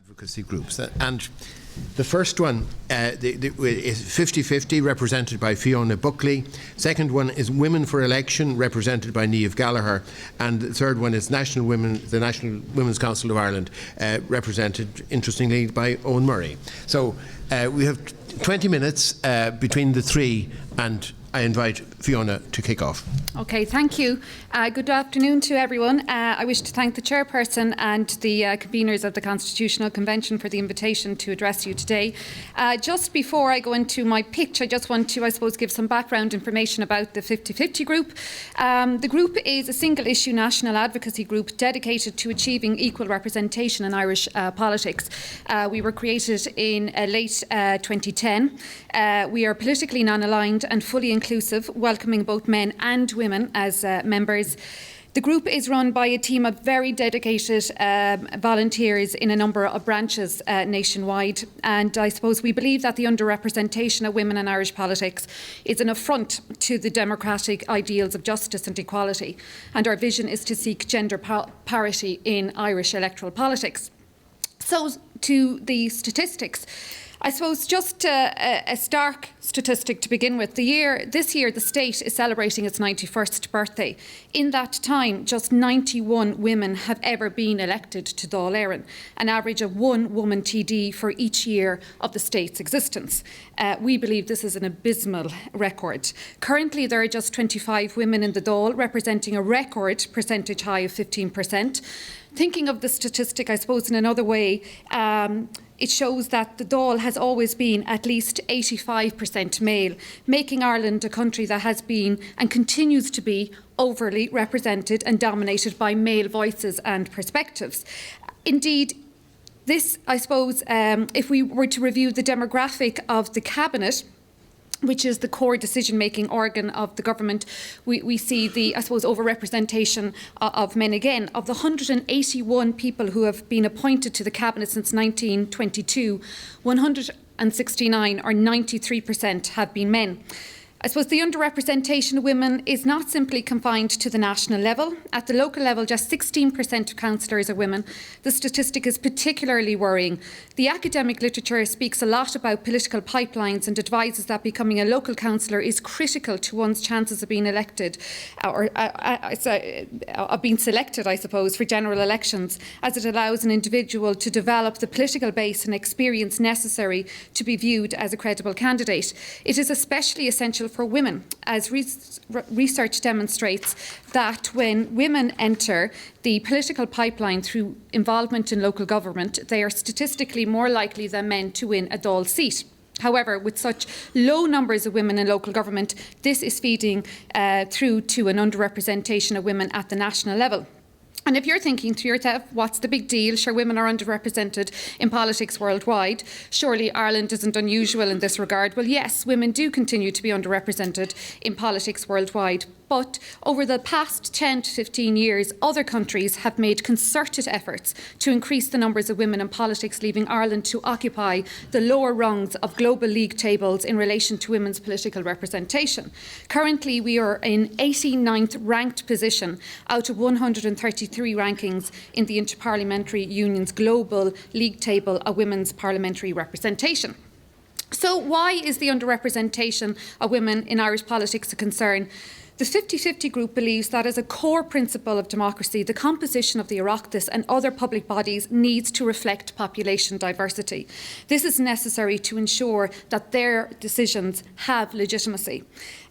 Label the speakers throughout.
Speaker 1: advocacy groups. And the first one is 50-50, represented by Fiona Buckley. Second one is Women for Election, represented by Niamh Gallagher. And the third one is the National Women's Council of Ireland, represented, interestingly, by Eoin Murray. So we have 20 minutes between the three, and I invite Fiona to kick off.
Speaker 2: Okay, thank you. Good afternoon to everyone. I wish to thank the chairperson and the conveners of the Constitutional Convention for the invitation to address you today. Just before I go into my pitch, I just want to, give some background information about the 50-50 group. The group is a single-issue national advocacy group dedicated to achieving equal representation in Irish politics. We were created in late 2010. We are politically non-aligned and fully inclusive, welcoming both men and women as members. The group is run by a team of very dedicated volunteers in a number of branches nationwide, and I suppose we believe that the underrepresentation of women in Irish politics is an affront to the democratic ideals of justice and equality, and our vision is to seek gender parity in Irish electoral politics. So to the statistics. I suppose just a stark statistic to begin with. This year, the state is celebrating its 91st birthday. In that time, just 91 women have ever been elected to Dáil Éireann, an average of one woman TD for each year of the state's existence. We believe this is an abysmal record. Currently, there are just 25 women in the Dáil, representing a record percentage high of 15%. Thinking of the statistic, I suppose, in another way, it shows that the Dáil has always been at least 85% male, making Ireland a country that has been and continues to be overly represented and dominated by male voices and perspectives. Indeed, this, I suppose, if we were to review the demographic of the Cabinet, which is the core decision-making organ of the government, we see the, I suppose, overrepresentation of men again. Of the 181 people who have been appointed to the Cabinet since 1922, 169, or 93%, have been men. I suppose the underrepresentation of women is not simply confined to the national level. At the local level, just 16% of councillors are women. The statistic is particularly worrying. The academic literature speaks a lot about political pipelines and advises that becoming a local councillor is critical to one's chances of being elected, or of being selected, I suppose, for general elections, as it allows an individual to develop the political base and experience necessary to be viewed as a credible candidate. It is especially essential for women, as research demonstrates that when women enter the political pipeline through involvement in local government, they are statistically more likely than men to win a Dáil seat. However, with such low numbers of women in local government, this is feeding through to an underrepresentation of women at the national level. And if you're thinking to yourself, what's the big deal? Sure, women are underrepresented in politics worldwide. Surely Ireland isn't unusual in this regard. Well, yes, women do continue to be underrepresented in politics worldwide. But over the past 10 to 15 years, other countries have made concerted efforts to increase the numbers of women in politics, leaving Ireland to occupy the lower rungs of global league tables in relation to women's political representation. Currently, we are in 89th ranked position out of 133 rankings in the Interparliamentary Union's global league table of women's parliamentary representation. So why is the underrepresentation of women in Irish politics a concern? The 50-50 group believes that as a core principle of democracy, the composition of the Oireachtas and other public bodies needs to reflect population diversity. This is necessary to ensure that their decisions have legitimacy.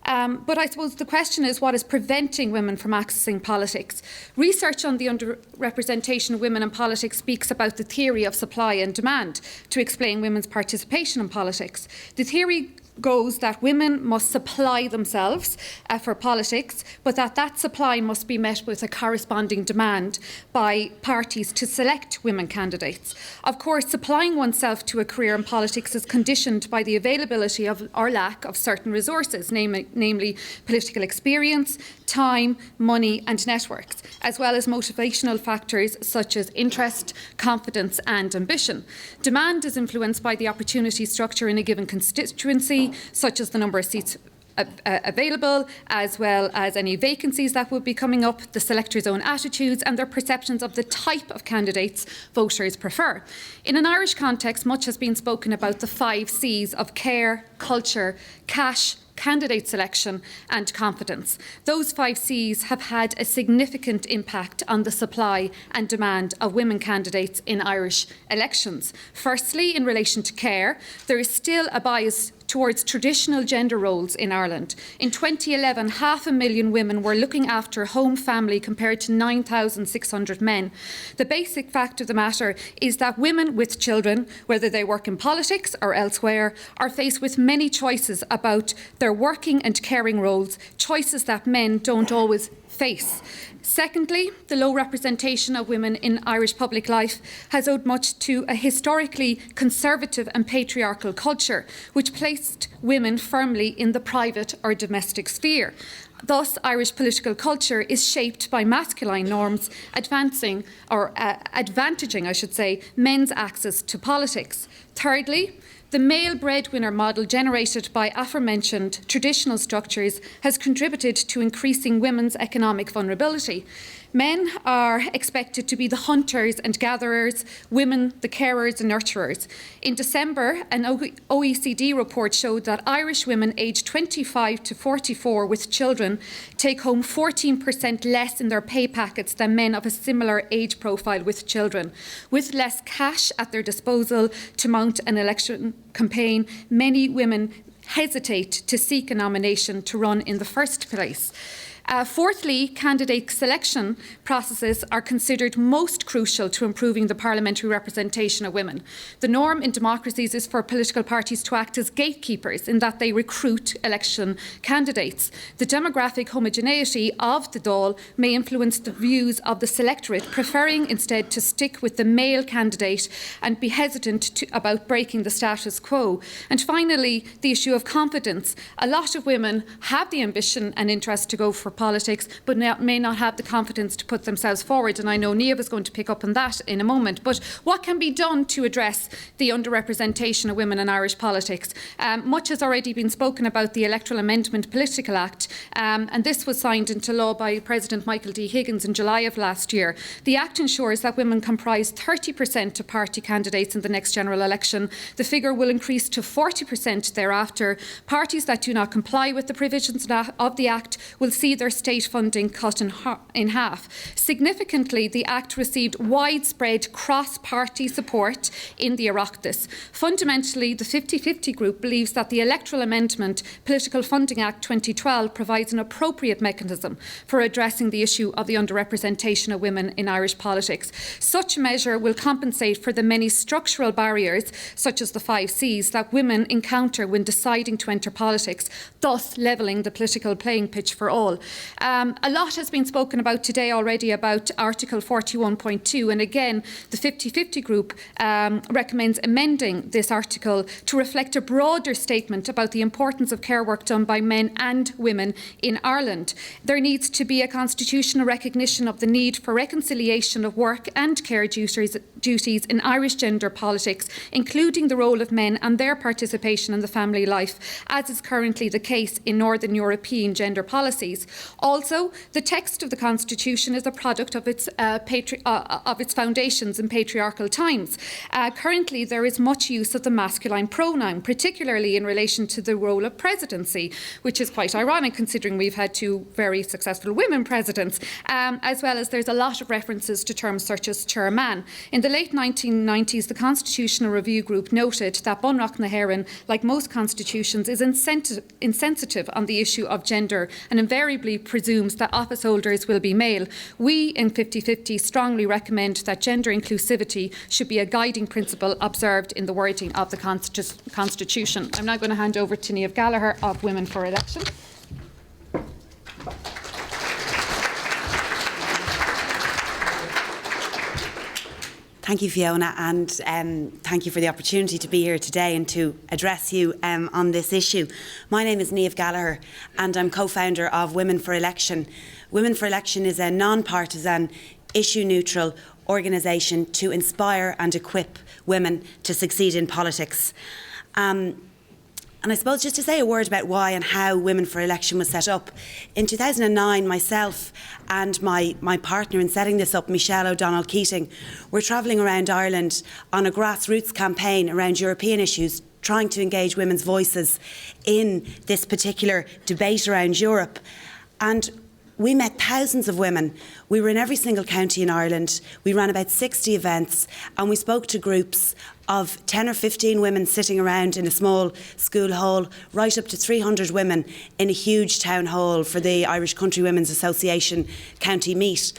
Speaker 2: But I suppose the question is, what is preventing women from accessing politics? Research on the underrepresentation of women in politics speaks about the theory of supply and demand to explain women's participation in politics. The theory goes that women must supply themselves for politics, but that supply must be met with a corresponding demand by parties to select women candidates. Of course, supplying oneself to a career in politics is conditioned by the availability of or lack of certain resources, namely political experience, time, money and networks, as well as motivational factors such as interest, confidence and ambition. Demand is influenced by the opportunity structure in a given constituency, such as the number of seats available, as well as any vacancies that would be coming up, the selectors' own attitudes and their perceptions of the type of candidates voters prefer. In an Irish context, much has been spoken about the 5 C's of care, culture, cash, candidate selection and confidence. Those 5 C's have had a significant impact on the supply and demand of women candidates in Irish elections. Firstly, in relation to care, there is still a bias towards traditional gender roles in Ireland. In 2011, 500,000 women were looking after home family compared to 9,600 men. The basic fact of the matter is that women with children, whether they work in politics or elsewhere, are faced with many choices about their working and caring roles, choices that men don't always face. Secondly, the low representation of women in Irish public life has owed much to a historically conservative and patriarchal culture, which placed women firmly in the private or domestic sphere. Thus, Irish political culture is shaped by masculine norms, advantaging, men's access to politics. Thirdly, the male breadwinner model generated by aforementioned traditional structures has contributed to increasing women's economic vulnerability. Men are expected to be the hunters and gatherers, women the carers and nurturers. In December, an OECD report showed that Irish women aged 25 to 44 with children take home 14% less in their pay packets than men of a similar age profile with children. With less cash at their disposal to mount an election campaign, many women hesitate to seek a nomination to run in the first place. Fourthly, candidate selection processes are considered most crucial to improving the parliamentary representation of women. The norm in democracies is for political parties to act as gatekeepers in that they recruit election candidates. The demographic homogeneity of the Dáil may influence the views of the selectorate, preferring instead to stick with the male candidate and be hesitant about breaking the status quo. And finally, the issue of confidence. A lot of women have the ambition and interest to go for politics, but may not have the confidence to put themselves forward. And I know Niamh is going to pick up on that in a moment. But what can be done to address the underrepresentation of women in Irish politics? Much has already been spoken about the Electoral Amendment Political Act, and this was signed into law by President Michael D. Higgins in July of last year. The Act ensures that women comprise 30% of party candidates in the next general election. The figure will increase to 40% thereafter. Parties that do not comply with the provisions of the Act will see their state funding cut in half. Significantly, the Act received widespread cross-party support in the Oireachtas. Fundamentally, the 50-50 group believes that the Electoral Amendment Political Funding Act 2012 provides an appropriate mechanism for addressing the issue of the underrepresentation of women in Irish politics. Such a measure will compensate for the many structural barriers, such as the 5 C's, that women encounter when deciding to enter politics, thus levelling the political playing pitch for all. A lot has been spoken about today already about Article 41.2, and again, the 50-50 group recommends amending this article to reflect a broader statement about the importance of care work done by men and women in Ireland. There needs to be a constitutional recognition of the need for reconciliation of work and care duties in Irish gender politics, including the role of men and their participation in the family life, as is currently the case in Northern European gender policies. Also, the text of the Constitution is a product of its foundations in patriarchal times. Currently, there is much use of the masculine pronoun, particularly in relation to the role of presidency, which is quite ironic considering we've had 2 very successful women presidents, as well as there's a lot of references to terms such as chairman. In the late 1990s, the Constitutional Review Group noted that Bunreacht na hÉireann, like most constitutions, is insensitive on the issue of gender and invariably presumes that office holders will be male. We in 50-50 strongly recommend that gender inclusivity should be a guiding principle observed in the wording of the Constitution. I'm now going to hand over to Niamh Gallagher of Women for Election.
Speaker 3: Thank you, Fiona, and thank you for the opportunity to be here today and to address you on this issue. My name is Niamh Gallagher and I'm co-founder of Women for Election. Women for Election is a non-partisan, issue-neutral organisation to inspire and equip women to succeed in politics. And I suppose just to say a word about why and how Women for Election was set up. In 2009, myself and my partner in setting this up, Michelle O'Donnell Keating, were travelling around Ireland on a grassroots campaign around European issues, trying to engage women's voices in this particular debate around Europe. And we met thousands of women. We were in every single county in Ireland. We ran about 60 events, and we spoke to groups of 10 or 15 women sitting around in a small school hall, right up to 300 women in a huge town hall for the Irish Country Women's Association county meet.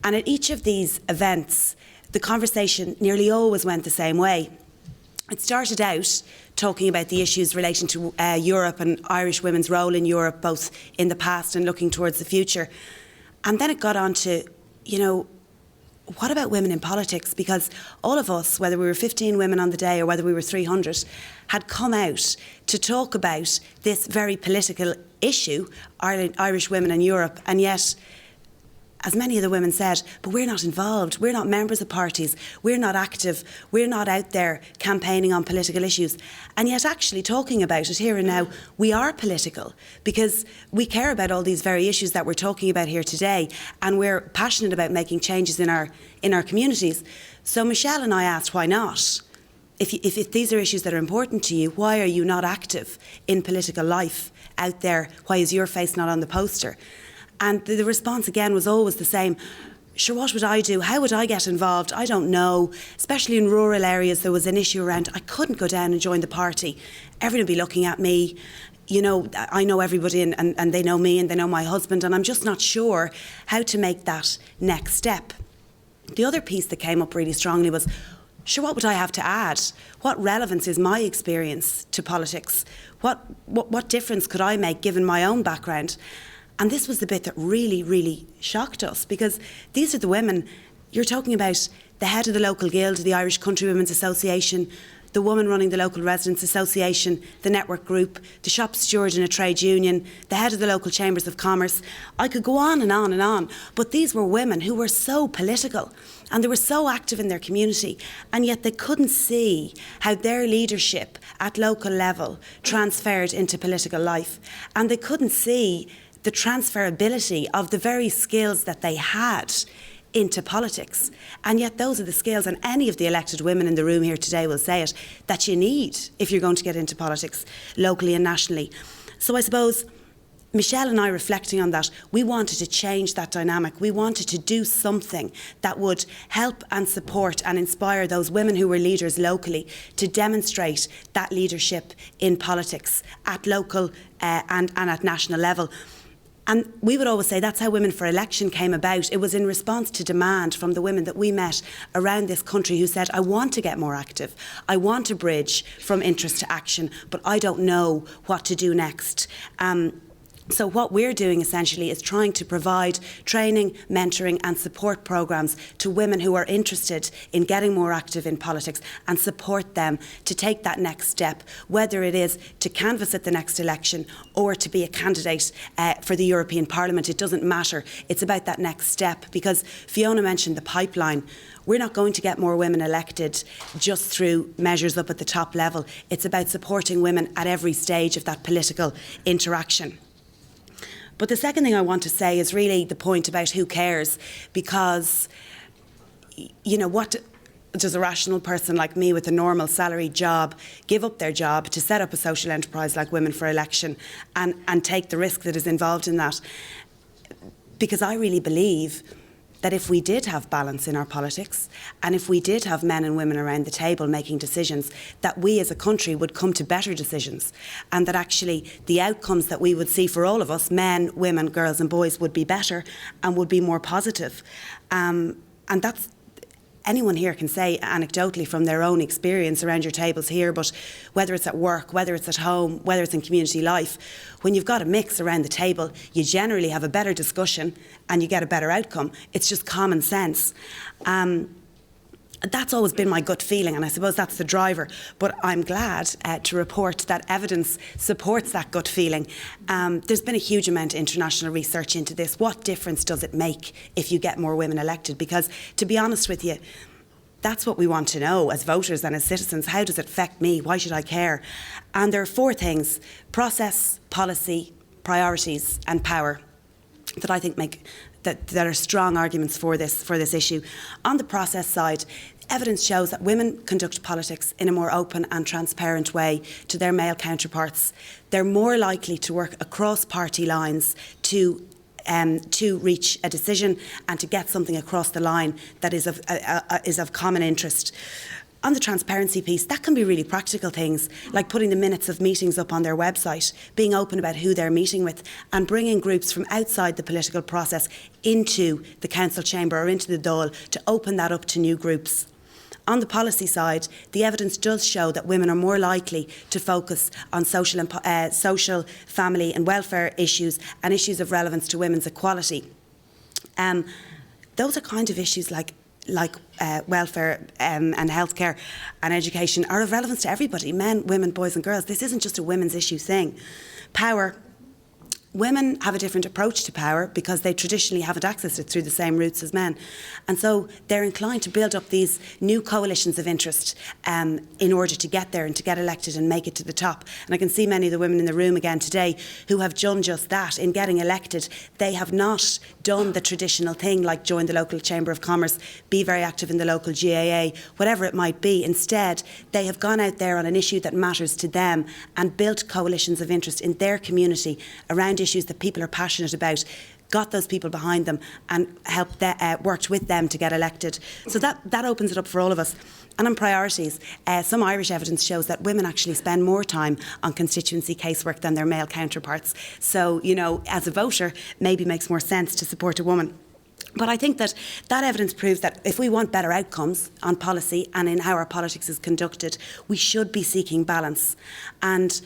Speaker 3: And at each of these events, the conversation nearly always went the same way. It started out talking about the issues relating to Europe and Irish women's role in Europe, both in the past and looking towards the future. And then it got on to, what about women in politics? Because all of us, whether we were 15 women on the day or whether we were 300, had come out to talk about this very political issue, Irish women in Europe, and yet, as many of the women said, but we're not involved, we're not members of parties, we're not active, we're not out there campaigning on political issues. And yet actually talking about it here and now, we are political because we care about all these very issues that we're talking about here today, and we're passionate about making changes in our communities. So Michelle and I asked, why not? If these are issues that are important to you, why are you not active in political life out there? Why is your face not on the poster? And the response again was always the same. Sure, what would I do? How would I get involved? I don't know. Especially in rural areas, there was an issue around I couldn't go down and join the party. Everyone would be looking at me. I know everybody and they know me and they know my husband, and I'm just not sure how to make that next step. The other piece that came up really strongly was, sure, what would I have to add? What relevance is my experience to politics? What difference could I make given my own background? And this was the bit that really, really shocked us, because these are the women, you're talking about the head of the local guild, the Irish Country Women's Association, the woman running the local residents association, the network group, the shop steward in a trade union, the head of the local chambers of commerce. I could go on and on and on, but these were women who were so political and they were so active in their community, and yet they couldn't see how their leadership at local level transferred into political life, and they couldn't see the transferability of the very skills that they had into politics. And yet those are the skills, and any of the elected women in the room here today will say it, that you need if you're going to get into politics locally and nationally. So I suppose Michelle and I, reflecting on that, we wanted to change that dynamic. We wanted to do something that would help and support and inspire those women who were leaders locally to demonstrate that leadership in politics at local and at national level. And we would always say that's how Women for Election came about. It was in response to demand from the women that we met around this country who said, I want to get more active. I want to bridge from interest to action, but I don't know what to do next. So what we're doing essentially is trying to provide training, mentoring and support programmes to women who are interested in getting more active in politics, and support them to take that next step, whether it is to canvass at the next election or to be a candidate for the European Parliament. It doesn't matter. It's about that next step, because Fiona mentioned the pipeline. We're not going to get more women elected just through measures up at the top level. It's about supporting women at every stage of that political interaction. But the second thing I want to say is really the point about who cares, because, what does a rational person like me with a normal salaried job give up their job to set up a social enterprise like Women for Election and take the risk that is involved in that? Because I really believe that if we did have balance in our politics, and if we did have men and women around the table making decisions, that we as a country would come to better decisions, and that actually the outcomes that we would see for all of us, men, women, girls and boys, would be better and would be more positive. And that's, anyone here can say anecdotally from their own experience around your tables here, but whether it's at work, whether it's at home, whether it's in community life, when you've got a mix around the table, you generally have a better discussion and you get a better outcome. It's just common sense. That's always been my gut feeling, and I suppose that's the driver. But I'm glad to report that evidence supports that gut feeling. There's been a huge amount of international research into this. What difference does it make if you get more women elected? Because, to be honest with you, That's what we want to know as voters and as citizens. How does it affect me? Why should I care? And there are 4 things: process, policy, priorities and power, that I think make that are strong arguments for this issue. On the process side, evidence shows that women conduct politics in a more open and transparent way to their male counterparts. They're more likely to work across party lines to reach a decision and to get something across the line that is of common interest. On the transparency piece, that can be really practical things, like putting the minutes of meetings up on their website, being open about who they're meeting with, and bringing groups from outside the political process into the council chamber or into the Dáil to open that up to new groups. On the policy side, the evidence does show that women are more likely to focus on social, family and welfare issues and issues of relevance to women's equality. Those are kind of issues like welfare and healthcare and education are of relevance to everybody, men, women, boys and girls. This isn't just a women's issue thing. Power. Women have a different approach to power because they traditionally haven't accessed it through the same routes as men. And so they're inclined to build up these new coalitions of interest in order to get there and to get elected and make it to the top. And I can see many of the women in the room again today who have done just that. In getting elected, they have not done the traditional thing like join the local Chamber of Commerce, be very active in the local GAA, whatever it might be. Instead, they have gone out there on an issue that matters to them and built coalitions of interest in their community around issues that people are passionate about, got those people behind them and worked with them to get elected. So that opens it up for all of us. And on priorities, some Irish evidence shows that women actually spend more time on constituency casework than their male counterparts. So, as a voter, maybe makes more sense to support a woman. But I think that evidence proves that if we want better outcomes on policy and in how our politics is conducted, we should be seeking balance. And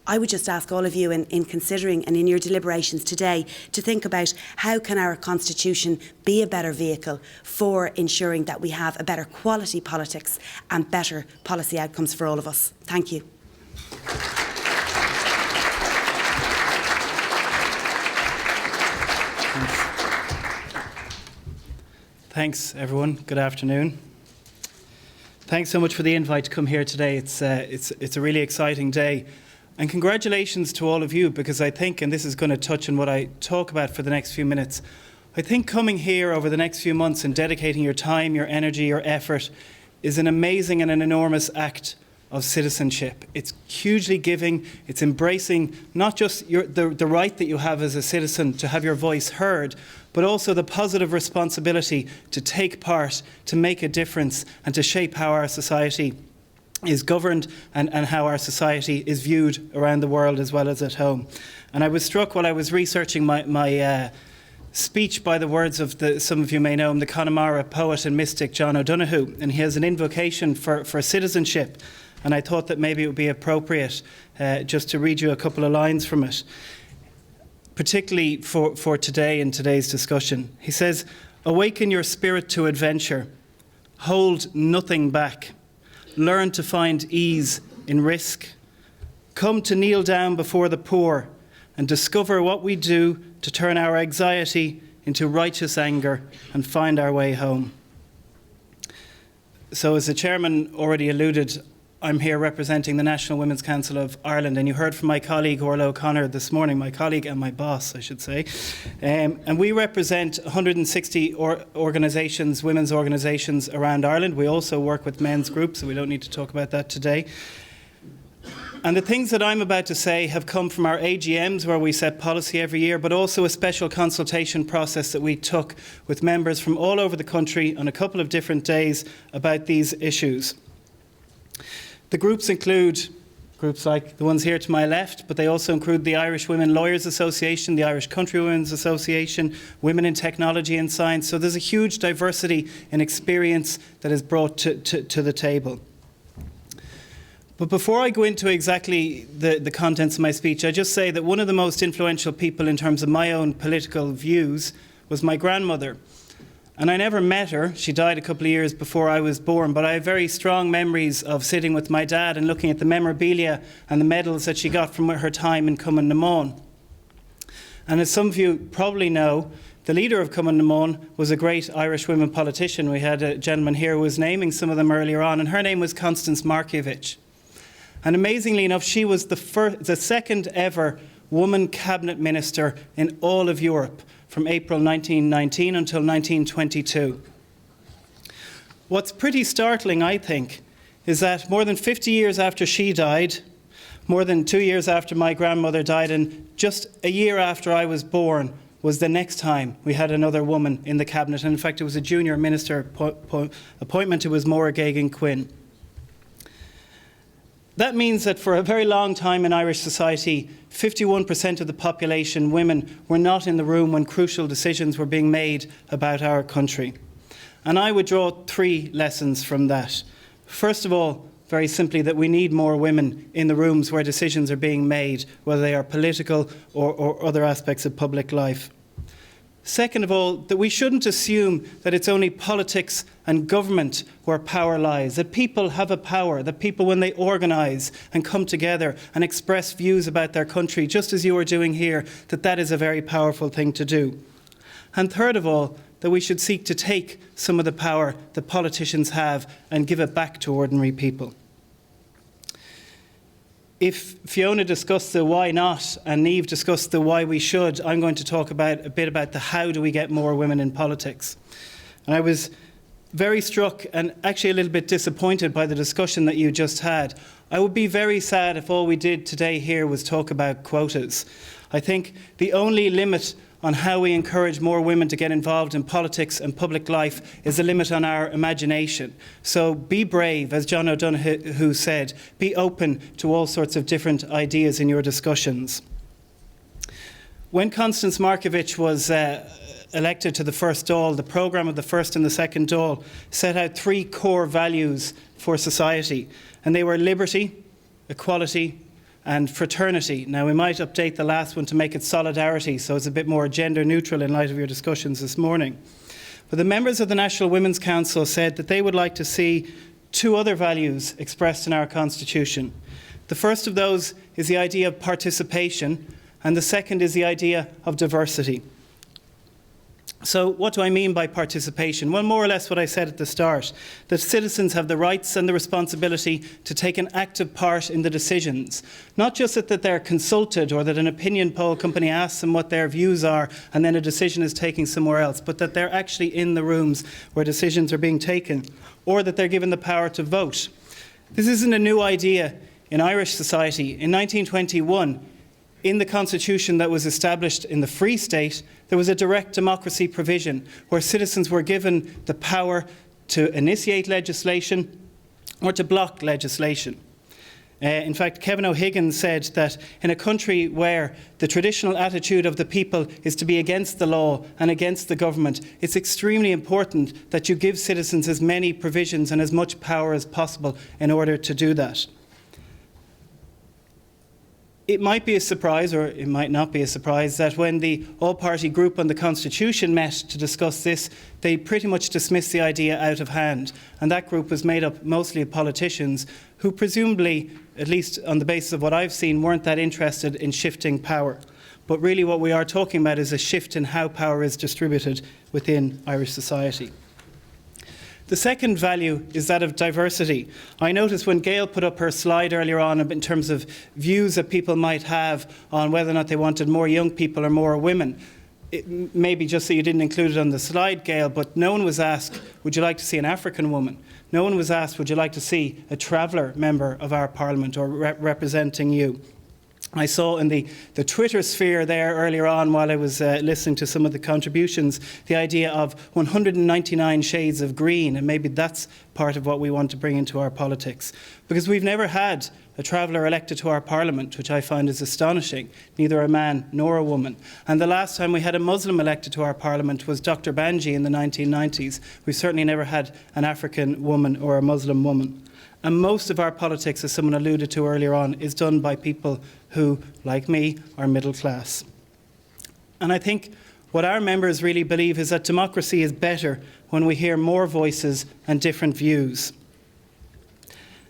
Speaker 3: I would just ask all of you in considering and in your deliberations today to think about how can our constitution be a better vehicle for ensuring that we have a better quality politics and better policy outcomes for all of us. Thank you.
Speaker 4: Thanks, everyone. Good afternoon. Thanks so much for the invite to come here today. It's a really exciting day. And congratulations to all of you, because I think, and this is going to touch on what I talk about for the next few minutes, I think coming here over the next few months and dedicating your time, your energy, your effort is an amazing and an enormous act of citizenship. It's hugely giving. It's embracing not just the right that you have as a citizen to have your voice heard, but also the positive responsibility to take part, to make a difference, and to shape how our society is governed and how our society is viewed around the world as well as at home. And I was struck while I was researching my speech by the words of some of you may know him, the Connemara poet and mystic John O'Donoghue, and he has an invocation for citizenship. And I thought that maybe it would be appropriate just to read you a couple of lines from it, particularly for today in today's discussion. He says, "Awaken your spirit to adventure, hold nothing back. Learn to find ease in risk. Come to kneel down before the poor and discover what we do to turn our anxiety into righteous anger and find our way home." So as the chairman already alluded, I'm here representing the National Women's Council of Ireland, and you heard from my colleague Orla O'Connor this morning, my colleague and my boss, I should say. And we represent 160 organisations, women's organisations around Ireland. We also work with men's groups, so we don't need to talk about that today. And the things that I'm about to say have come from our AGMs, where we set policy every year, but also a special consultation process that we took with members from all over the country on a couple of different days about these issues. The groups include groups like the ones here to my left, but they also include the Irish Women Lawyers Association, the Irish Country Women's Association, Women in Technology and Science. So there's a huge diversity in experience that is brought to the table. But before I go into exactly the contents of my speech, I just say that one of the most influential people in terms of my own political views was my grandmother. And I never met her. She died a couple of years before I was born, but I have very strong memories of sitting with my dad and looking at the memorabilia and the medals that she got from her time in Cumann na mBan. And as some of you probably know, The leader of Cumann na mBan was a great Irish women politician. We had a gentleman here who was naming some of them earlier on, and her name was Constance Markievicz. And amazingly enough, she was the second ever woman cabinet minister in all of Europe from April 1919 until 1922. What's pretty startling, I think, is that more than 50 years after she died, more than 2 years after my grandmother died, and just a year after I was born, was the next time we had another woman in the cabinet. And in fact, it was a junior minister appointment. It was Maura Geoghegan-Quinn. That means that for a very long time in Irish society, 51% of the population, women, were not in the room when crucial decisions were being made about our country. And I would draw 3 lessons from that. First of all, very simply, that we need more women in the rooms where decisions are being made, whether they are political or other aspects of public life. Second of all, that we shouldn't assume that it's only politics and government where power lies, that people have a power, that people, when they organise and come together and express views about their country, just as you are doing here, that is a very powerful thing to do. And third of all, that we should seek to take some of the power that politicians have and give it back to ordinary people. If Fiona discussed the why not and Niamh discussed the why we should, I'm going to talk a bit about the how do we get more women in politics. And I was very struck and actually a little bit disappointed by the discussion that you just had. I would be very sad if all we did today here was talk about quotas. I think the only limit on how we encourage more women to get involved in politics and public life is a limit on our imagination. So be brave, as John O'Donoghue said. Be open to all sorts of different ideas in your discussions. When Constance Markievicz was elected to the first Dáil, the programme of the first and the second Dáil set out 3 core values for society, and they were liberty, equality, and fraternity. Now, we might update the last one to make it solidarity, so it's a bit more gender neutral in light of your discussions this morning. But the members of the National Women's Council said that they would like to see 2 other values expressed in our Constitution. The first of those is the idea of participation, and the second is the idea of diversity. So what do I mean by participation? Well, more or less what I said at the start, that citizens have the rights and the responsibility to take an active part in the decisions. Not just that they're consulted or that an opinion poll company asks them what their views are and then a decision is taken somewhere else, but that they're actually in the rooms where decisions are being taken, or that they're given the power to vote. This isn't a new idea in Irish society. In 1921, in the constitution that was established in the Free State, there was a direct democracy provision where citizens were given the power to initiate legislation or to block legislation. In fact, Kevin O'Higgins said that in a country where the traditional attitude of the people is to be against the law and against the government, it's extremely important that you give citizens as many provisions and as much power as possible in order to do that. It might be a surprise, or it might not be a surprise, that when the all-party group on the Constitution met to discuss this, they pretty much dismissed the idea out of hand. And that group was made up mostly of politicians who presumably, at least on the basis of what I've seen, weren't that interested in shifting power. But really what we are talking about is a shift in how power is distributed within Irish society. The second value is that of diversity. I noticed when Gail put up her slide earlier on in terms of views that people might have on whether or not they wanted more young people or more women. Maybe just so you didn't include it on the slide, Gail, but no one was asked, would you like to see an African woman? No one was asked, would you like to see a traveller member of our Parliament or representing you? I saw in the Twitter sphere there earlier on while I was listening to some of the contributions, the idea of 199 shades of green, and maybe that's part of what we want to bring into our politics. Because we've never had a traveller elected to our Parliament, which I find is astonishing, neither a man nor a woman. And the last time we had a Muslim elected to our Parliament was Dr. Banji in the 1990s. We've certainly never had an African woman or a Muslim woman. And most of our politics, as someone alluded to earlier on, is done by people who, like me, are middle class. And I think what our members really believe is that democracy is better when we hear more voices and different views.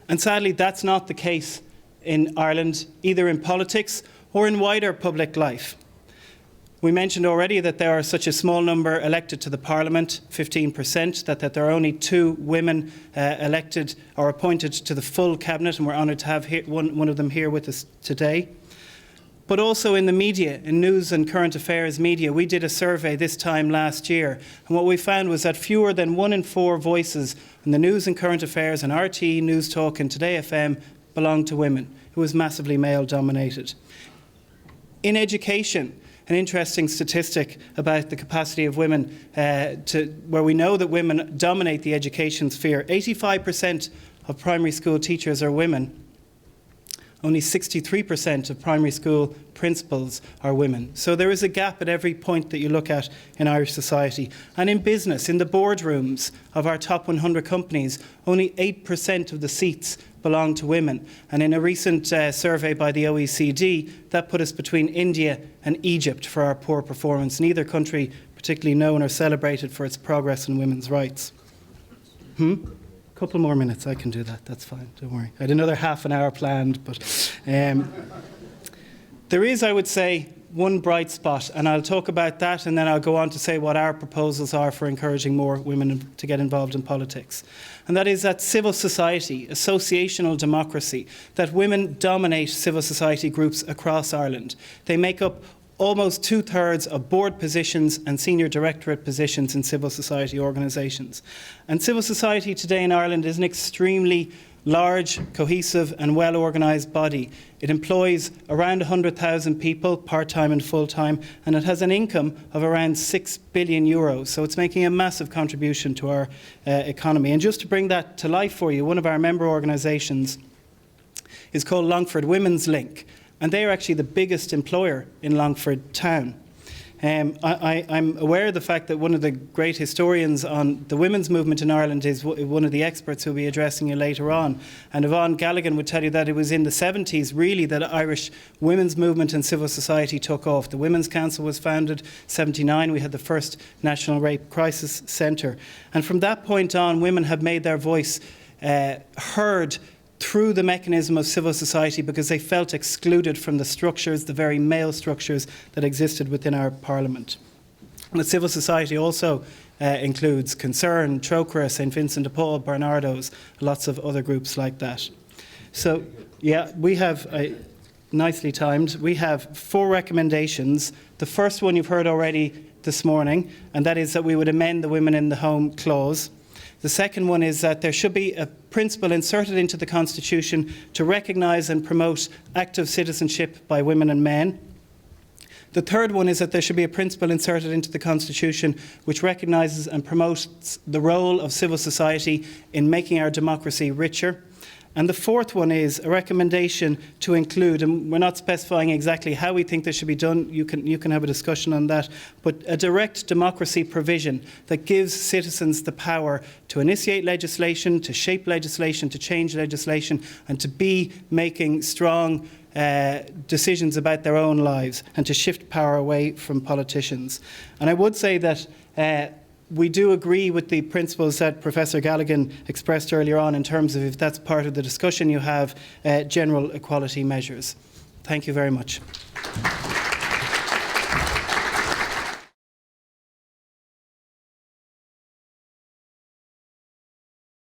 Speaker 4: And sadly, that's not the case in Ireland, either in politics or in wider public life. We mentioned already that there are such a small number elected to the Parliament, 15%, that there are only 2 women elected or appointed to the full Cabinet, and we're honoured to have one of them here with us today. But also in the media, in news and current affairs media, we did a survey this time last year, and what we found was that fewer than 1 in 4 voices in the news and current affairs and RT, News Talk and Today FM belonged to women. It was massively male-dominated. In education, an interesting statistic about the capacity of women, where we know that women dominate the education sphere. 85% of primary school teachers are women. Only 63% of primary school principals are women. So there is a gap at every point that you look at in Irish society. And in business, in the boardrooms of our top 100 companies, only 8% of the seats belong to women. And in a recent survey by the OECD, that put us between India and Egypt for our poor performance. Neither country particularly known or celebrated for its progress in women's rights. Couple more minutes, I can do that, that's fine, don't worry. I had another half an hour planned, but there is, I would say, one bright spot, and I'll talk about that, and then I'll go on to say what our proposals are for encouraging more women to get involved in politics. And that is that civil society, associational democracy, that women dominate civil society groups across Ireland. They make up almost 2/3 of board positions and senior directorate positions in civil society organisations. And civil society today in Ireland is an extremely large, cohesive and well-organised body. It employs around 100,000 people, part-time and full-time, and it has an income of around €6 billion. So it's making a massive contribution to our economy. And just to bring that to life for you, one of our member organisations is called Longford Women's Link, and they are actually the biggest employer in Longford town. I'm aware of the fact that one of the great historians on the women's movement in Ireland is one of the experts who will be addressing you later on. And Eoin Gallagher would tell you that it was in the 70s really that Irish women's movement and civil society took off. The Women's Council was founded, 79, we had the first National Rape Crisis Centre. And from that point on, women have made their voice heard through the mechanism of civil society because they felt excluded from the structures, the very male structures that existed within our parliament. And the civil society also includes Concern, Trócaire, St Vincent de Paul, Barnardo's, lots of other groups like that. So, yeah, we have, nicely timed, we have 4 recommendations. The first one you've heard already this morning, and that is that we would amend the Women in the Home clause. The second one is that there should be a principle inserted into the Constitution to recognise and promote active citizenship by women and men. The third one is that there should be a principle inserted into the Constitution which recognises and promotes the role of civil society in making our democracy richer. And the fourth one is a recommendation to include, and we're not specifying exactly how we think this should be done, you can have a discussion on that, but a direct democracy provision that gives citizens the power to initiate legislation, to shape legislation, to change legislation, and to be making strong decisions about their own lives and to shift power away from politicians. And I would say that we do agree with the principles that Professor Gallagher expressed earlier on in terms of, if that's part of the discussion you have, general equality measures. Thank you very much.